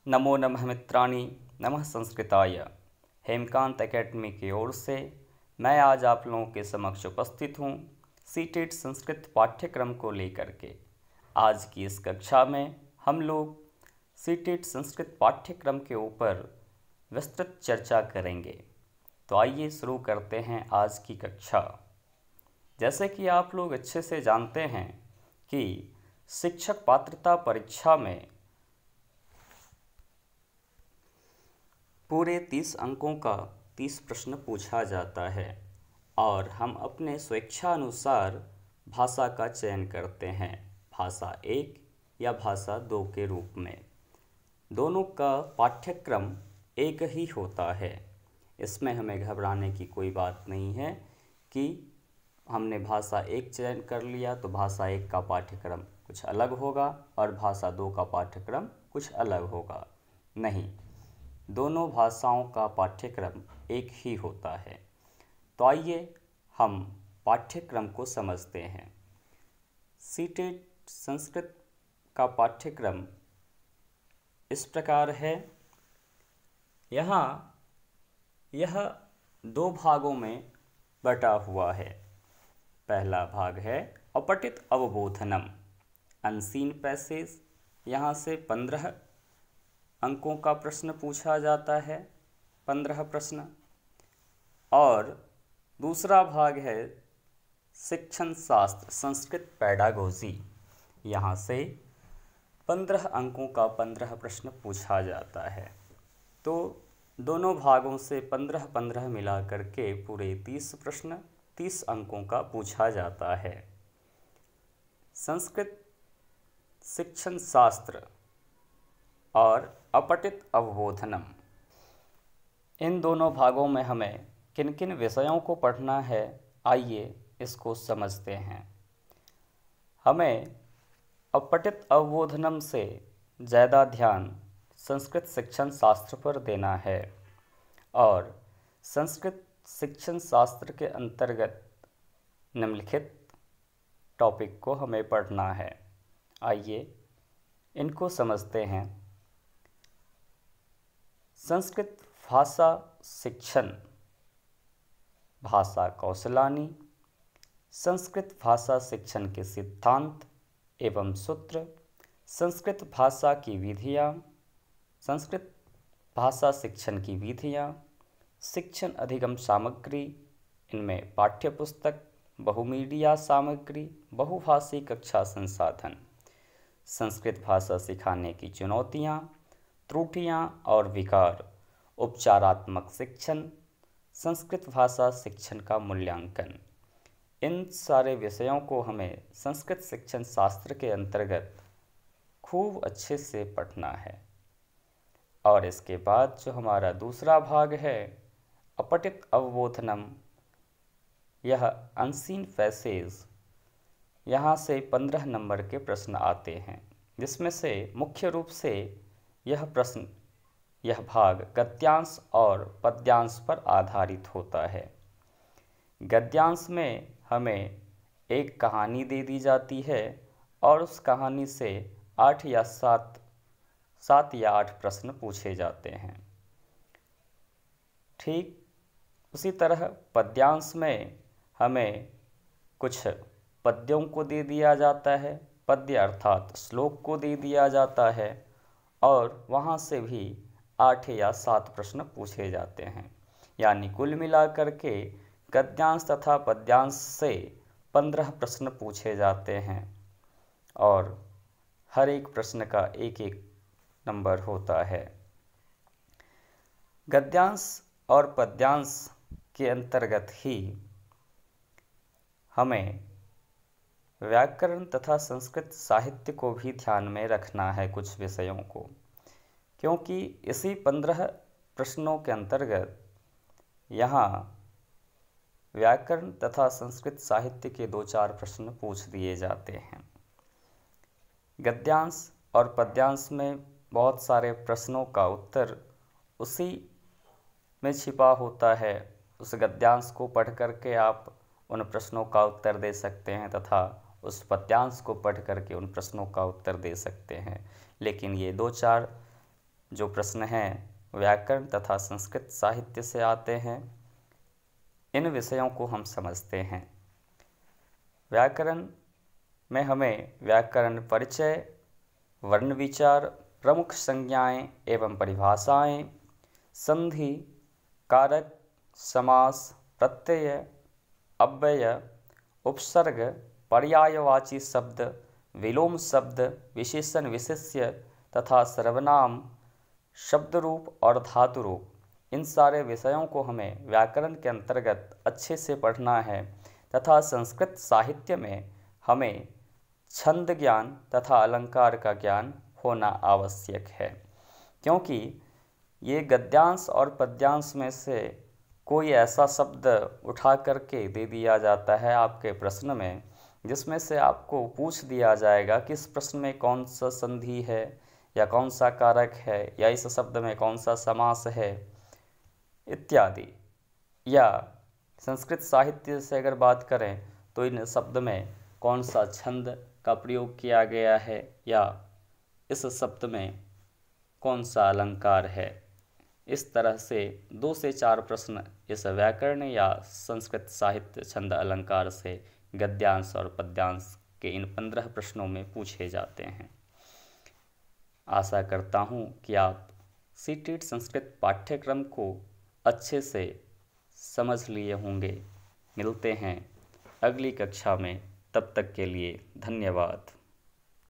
नमो नमः मित्राणि, नमः संस्कृताय। हेमकांत एकेडमी की ओर से मैं आज आप लोगों के समक्ष उपस्थित हूँ सीटेट संस्कृत पाठ्यक्रम को लेकर के। आज की इस कक्षा में हम लोग सीटेट संस्कृत पाठ्यक्रम के ऊपर विस्तृत चर्चा करेंगे। तो आइए शुरू करते हैं आज की कक्षा। जैसे कि आप लोग अच्छे से जानते हैं कि शिक्षक पात्रता परीक्षा में पूरे 30 अंकों का 30 प्रश्न पूछा जाता है और हम अपने स्वेच्छानुसार भाषा का चयन करते हैं, भाषा 1 या भाषा 2 के रूप में। दोनों का पाठ्यक्रम एक ही होता है। इसमें हमें घबराने की कोई बात नहीं है कि हमने भाषा 1 चयन कर लिया तो भाषा 1 का पाठ्यक्रम कुछ अलग होगा और भाषा 2 का पाठ्यक्रम कुछ अलग होगा। नहीं, दोनों भाषाओं का पाठ्यक्रम एक ही होता है। तो आइए हम पाठ्यक्रम को समझते हैं। सीटेट संस्कृत का पाठ्यक्रम इस प्रकार है। यहाँ यह 2 भागों में बटा हुआ है। पहला भाग है अपठित अवबोधनम, अनसीन पैसेज। यहाँ से 15 अंकों का प्रश्न पूछा जाता है, 15 प्रश्न। और दूसरा भाग है शिक्षण शास्त्र, संस्कृत पेडागोजी। यहाँ से 15 अंकों का 15 प्रश्न पूछा जाता है। तो दोनों भागों से 15-15 मिला करके पूरे 30 प्रश्न 30 अंकों का पूछा जाता है। संस्कृत शिक्षण शास्त्र और अपठित अवबोधनम, इन दोनों भागों में हमें किन किन विषयों को पढ़ना है, आइए इसको समझते हैं। हमें अपठित अवबोधनम से ज़्यादा ध्यान संस्कृत शिक्षण शास्त्र पर देना है और संस्कृत शिक्षण शास्त्र के अंतर्गत निम्नलिखित टॉपिक को हमें पढ़ना है। आइए इनको समझते हैं। संस्कृत भाषा शिक्षण, भाषा कौशलानी, संस्कृत भाषा शिक्षण के सिद्धांत एवं सूत्र, संस्कृत भाषा की विधियाँ, संस्कृत भाषा शिक्षण की विधियाँ, शिक्षण अधिगम सामग्री, इनमें पाठ्यपुस्तक, बहुमीडिया सामग्री, बहुभाषी कक्षा संसाधन, संस्कृत भाषा सिखाने की चुनौतियाँ, त्रुटियाँ और विकार, उपचारात्मक शिक्षण, संस्कृत भाषा शिक्षण का मूल्यांकन। इन सारे विषयों को हमें संस्कृत शिक्षण शास्त्र के अंतर्गत खूब अच्छे से पढ़ना है। और इसके बाद जो हमारा दूसरा भाग है अपठित अवबोधनम, यह अनसीन पैसेज, यहाँ से 15 नंबर के प्रश्न आते हैं, जिसमें से मुख्य रूप से यह भाग गद्यांश और पद्यांश पर आधारित होता है। गद्यांश में हमें एक कहानी दे दी जाती है और उस कहानी से 7 या 8 प्रश्न पूछे जाते हैं। ठीक उसी तरह पद्यांश में हमें कुछ पद्यों को दे दिया जाता है, पद्य अर्थात श्लोक को दे दिया जाता है और वहाँ से भी 8 या 7 प्रश्न पूछे जाते हैं। यानी कुल मिलाकर के गद्यांश तथा पद्यांश से 15 प्रश्न पूछे जाते हैं और हर एक प्रश्न का 1-1 नंबर होता है। गद्यांश और पद्यांश के अंतर्गत ही हमें व्याकरण तथा संस्कृत साहित्य को भी ध्यान में रखना है, कुछ विषयों को, क्योंकि इसी 15 प्रश्नों के अंतर्गत यहाँ व्याकरण तथा संस्कृत साहित्य के 2-4 प्रश्न पूछ दिए जाते हैं। गद्यांश और पद्यांश में बहुत सारे प्रश्नों का उत्तर उसी में छिपा होता है। उस गद्यांश को पढ़ करके आप उन प्रश्नों का उत्तर दे सकते हैं तथा उस पद्यांश को पढ़ करके उन प्रश्नों का उत्तर दे सकते हैं। लेकिन ये 2-4 जो प्रश्न हैं व्याकरण तथा संस्कृत साहित्य से आते हैं। इन विषयों को हम समझते हैं। व्याकरण में हमें व्याकरण परिचय, वर्ण विचार, प्रमुख संज्ञाएं एवं परिभाषाएं, संधि, कारक, समास, प्रत्यय, अव्यय, उपसर्ग, पर्यायवाची शब्द, विलोम शब्द, विशेषण विशेष्य तथा सर्वनाम, शब्द रूप और धातु रूप, इन सारे विषयों को हमें व्याकरण के अंतर्गत अच्छे से पढ़ना है। तथा संस्कृत साहित्य में हमें छंद ज्ञान तथा अलंकार का ज्ञान होना आवश्यक है, क्योंकि ये गद्यांश और पद्यांश में से कोई ऐसा शब्द उठा करके दे दिया जाता है आपके प्रश्न में, जिसमें से आपको पूछ दिया जाएगा कि इस प्रश्न में कौन सा संधि है या कौन सा कारक है या इस शब्द में कौन सा समास है इत्यादि। या संस्कृत साहित्य से अगर बात करें तो इन शब्द में कौन सा छंद का प्रयोग किया गया है या इस शब्द में कौन सा अलंकार है। इस तरह से 2 से 4 प्रश्न इस व्याकरण या संस्कृत साहित्य छंद अलंकार से गद्यांश और पद्यांश के इन 15 प्रश्नों में पूछे जाते हैं। आशा करता हूँ कि आप सीटेट संस्कृत पाठ्यक्रम को अच्छे से समझ लिए होंगे। मिलते हैं अगली कक्षा में, तब तक के लिए धन्यवाद।